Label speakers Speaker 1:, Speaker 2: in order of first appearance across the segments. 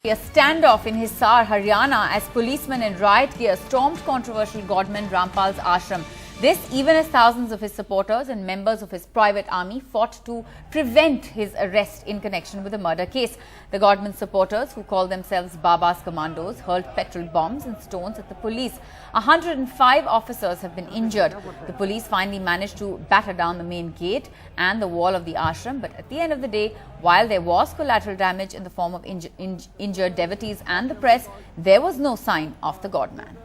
Speaker 1: A standoff in Hisar, Haryana, as policemen in riot gear stormed controversial Godman Rampal's ashram. This even as thousands of his supporters and members of his private army fought to prevent his arrest in connection with the murder case. The Godman supporters, who call themselves Baba's Commandos, hurled petrol bombs and stones at the police. 105 officers have been injured. The police finally managed to batter down the main gate and the wall of the ashram. But at the end of the day, while there was collateral damage in the form of injured devotees and the press, there was no sign of the Godman.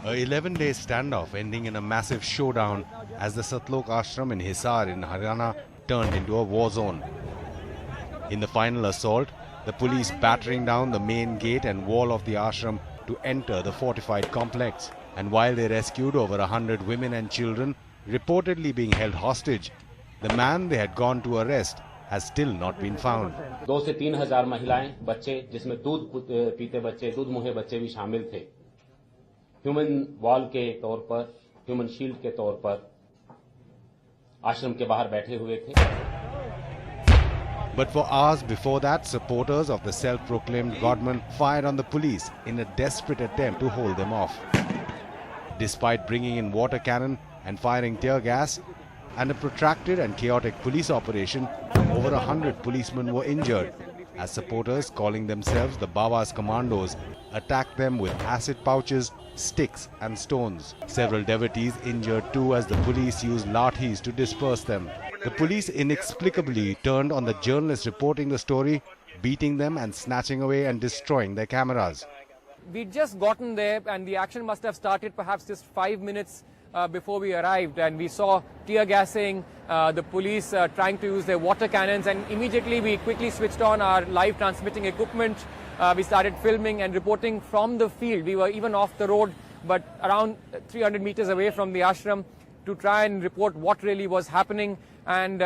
Speaker 2: 11-day standoff ending in a massive showdown as the Satlok Ashram in Hisar in Haryana turned into a war zone. In the final assault, the police battering down the main gate and wall of the ashram to enter the fortified complex. And while they rescued over 100 women and children reportedly being held hostage, the man they had gone to arrest has still not been found.
Speaker 3: 2 से 3 हजार महिलाएं, बच्चे, जिसमें दूध पीते बच्चे, दूध मुहे बच्चे भी शामिल थे, ह्यूमन वॉल के तौर पर, ह्यूमन शील्ड के तौर पर आश्रम के बाहर बैठे हुए थे.
Speaker 2: But for hours before that, supporters of the self-proclaimed Godman fired on the police in a desperate attempt to hold them off. Despite bringing in water cannon and firing tear gas, and a protracted and chaotic police operation, over 100 policemen were injured as supporters calling themselves the Baba's Commandos attacked them with acid pouches, sticks and stones. Several devotees injured too as the police used lathis to disperse them. The police inexplicably turned on the journalists reporting the story, beating them and snatching away and destroying their cameras.
Speaker 4: We'd just gotten there and the action must have started perhaps just 5 minutes before we arrived, and we saw tear gassing, the police trying to use their water cannons, and immediately we quickly switched on our live transmitting equipment. We started filming and reporting from the field. We were even off the road, but around 300 meters away from the ashram, to try and report what really was happening. And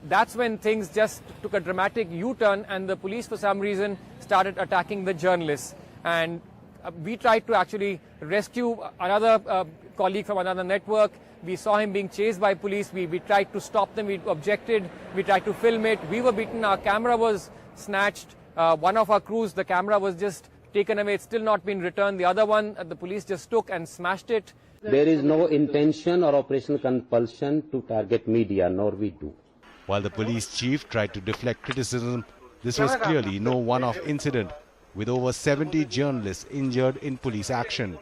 Speaker 4: that's when things just took a dramatic U-turn, and the police for some reason started attacking the journalists. And we tried to actually rescue another colleague from another network. We saw him being chased by police. We tried to stop them. We objected. We tried to film it. We were beaten. Our camera was snatched. One of our crews, the camera was just taken away. It's still not been returned. The other one, the police just took and smashed it.
Speaker 3: There is no intention or operational compulsion to target media, nor we do.
Speaker 2: While the police chief tried to deflect criticism, this was clearly no one-off incident, with over 70 journalists injured in police action.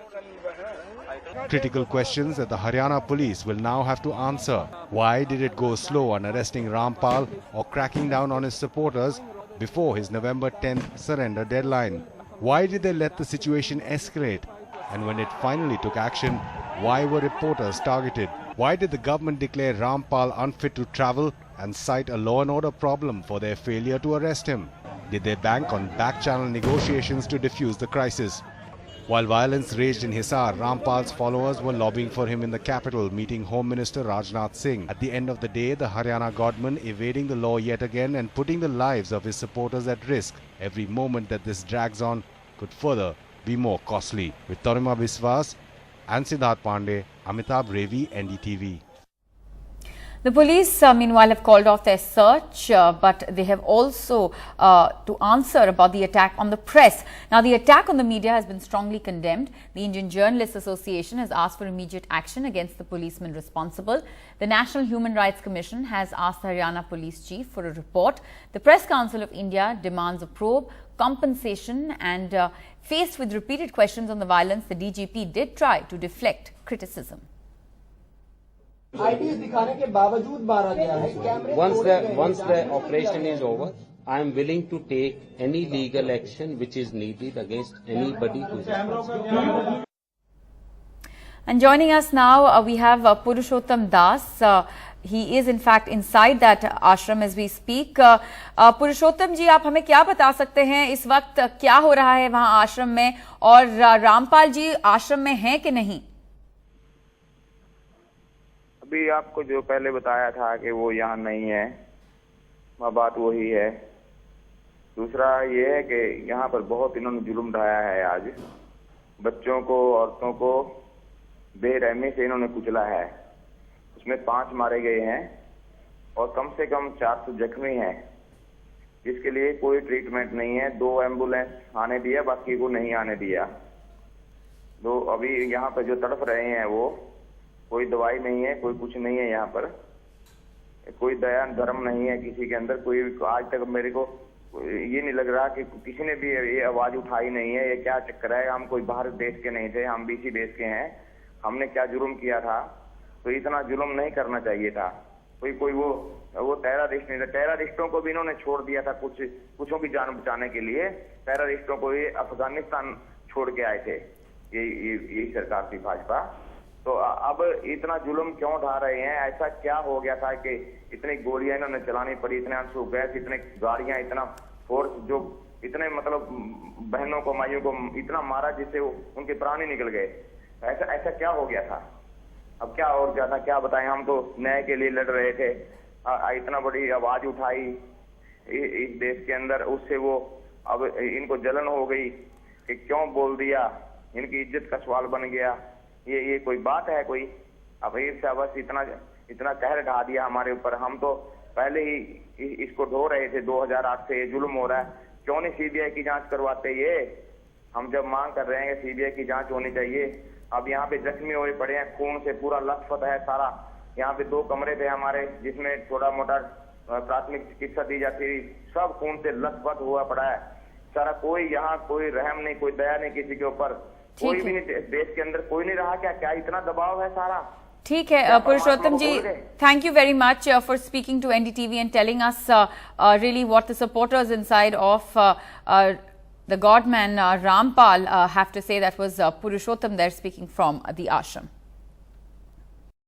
Speaker 2: Critical questions that the Haryana police will now have to answer. Why did it go slow on arresting Rampal or cracking down on his supporters before his November 10th surrender deadline? Why did they let the situation escalate? And when it finally took action, why were reporters targeted? Why did the government declare Rampal unfit to travel and cite a law and order problem for their failure to arrest him? Did they bank on back-channel negotiations to defuse the crisis? While violence raged in Hisar, Rampal's followers were lobbying for him in the capital, meeting Home Minister Rajnath Singh. At the end of the day, the Haryana Godman evading the law yet again and putting the lives of his supporters at risk. Every moment that this drags on could further be more costly. With Tarima Biswas and Siddharth Pandey, Amitabh Revi, NDTV.
Speaker 1: The police, meanwhile, have called off their search, but they have also to answer about the attack on the press. Now, the attack on the media has been strongly condemned. The Indian Journalists Association has asked for immediate action against the policemen responsible. The National Human Rights Commission has asked the Haryana Police Chief for a report. The Press Council of India demands a probe, compensation, and faced with repeated questions on the violence, the DGP did try to deflect criticism.
Speaker 3: Once the operation is over, I am willing to take any legal action which is needed against anybody who is responsible.
Speaker 1: And joining us now, we have Purushottam Das. He is in fact inside that ashram as we speak. पुरुषोत्तम जी, आप हमें क्या बता सकते हैं इस वक्त क्या हो रहा है वहां आश्रम में, और रामपाल जी आश्रम में हैं कि नहीं?
Speaker 5: अभी आपको जो पहले बताया था कि वो यहाँ नहीं है, वह बात वही है। दूसरा ये है कि यहाँ पर बहुत इन्होंने जुल्म ढाया है। आज बच्चों को, औरतों को बेरहमी से इन्होंने कुचला है। उसमें 5 मारे गए हैं और कम से कम 400 जख्मी हैं, जिसके लिए कोई ट्रीटमेंट नहीं है। 2 एम्बुलेंस आने दिया, बाकी को नहीं आने दिया। तो अभी यहाँ पर जो तड़प रहे हैं वो कोई दवाई नहीं है, कोई कुछ नहीं है। यहाँ पर कोई दया धर्म नहीं है किसी के अंदर। कोई आज तक मेरे को ये नहीं लग रहा कि किसी ने भी ये आवाज उठाई नहीं है। ये क्या चक्कर है? हम कोई बाहर देश के नहीं थे, हम भी इसी देश के हैं। हमने क्या जुर्म किया था? तो इतना जुल्म नहीं करना चाहिए था। कोई वो टेररिस्ट नहीं था। टेररिस्टों को भी इन्होंने छोड़ दिया था कुछों की जान बचाने के लिए। टेररिस्टों को ये अफगानिस्तान छोड़ के आए थे, यही सरकार थी भाजपा। तो अब इतना जुल्म क्यों ढा रहे हैं? ऐसा क्या हो गया था कि इतनी गोलियां इन्होंने चलानी पड़ी, इतने आंसू गैस, इतने गाड़ियां, इतना फोर्स, जो इतने मतलब बहनों को, माइयों को इतना मारा जिससे उनके प्राण ही निकल गए। ऐसा क्या हो गया था? अब क्या और ज्यादा क्या बताएं? हम तो न्याय के लिए लड़ रहे थे। इतना बड़ी आवाज उठाई इस देश के अंदर, उससे वो अब इनको जलन हो गई कि क्यों बोल दिया, इनकी इज्जत का सवाल बन गया। ये कोई बात है? कोई अब ईर्ष्या बस इतना कहर ढा दिया हमारे ऊपर। हम तो पहले ही इसको ढो रहे थे। 2008 से ये जुल्म हो रहा है। क्यों नहीं सीबीआई की जांच करवाते? ये हम जब मांग कर रहे हैं कि सीबीआई की जांच होनी चाहिए। अब यहाँ पे जख्मी हुए पड़े हैं, खून से पूरा लथपथ है सारा। यहाँ पे 2 कमरे थे हमारे जिसमें थोड़ा मोटा प्राथमिक चिकित्सा दी जाती थी, सब खून से लथपथ हुआ पड़ा है सारा। कोई यहाँ कोई रहम नहीं, कोई दया नहीं किसी के ऊपर। कोई भी नहीं, देश के अंदर कोई नहीं रहा क्या इतना दबाव है सारा?
Speaker 1: ठीक है पुरुषोत्तम जी, thank you very much for speaking to NDTV and telling us really what the supporters inside of the godman Rampal have to say. That was Purushottam there speaking from the ashram.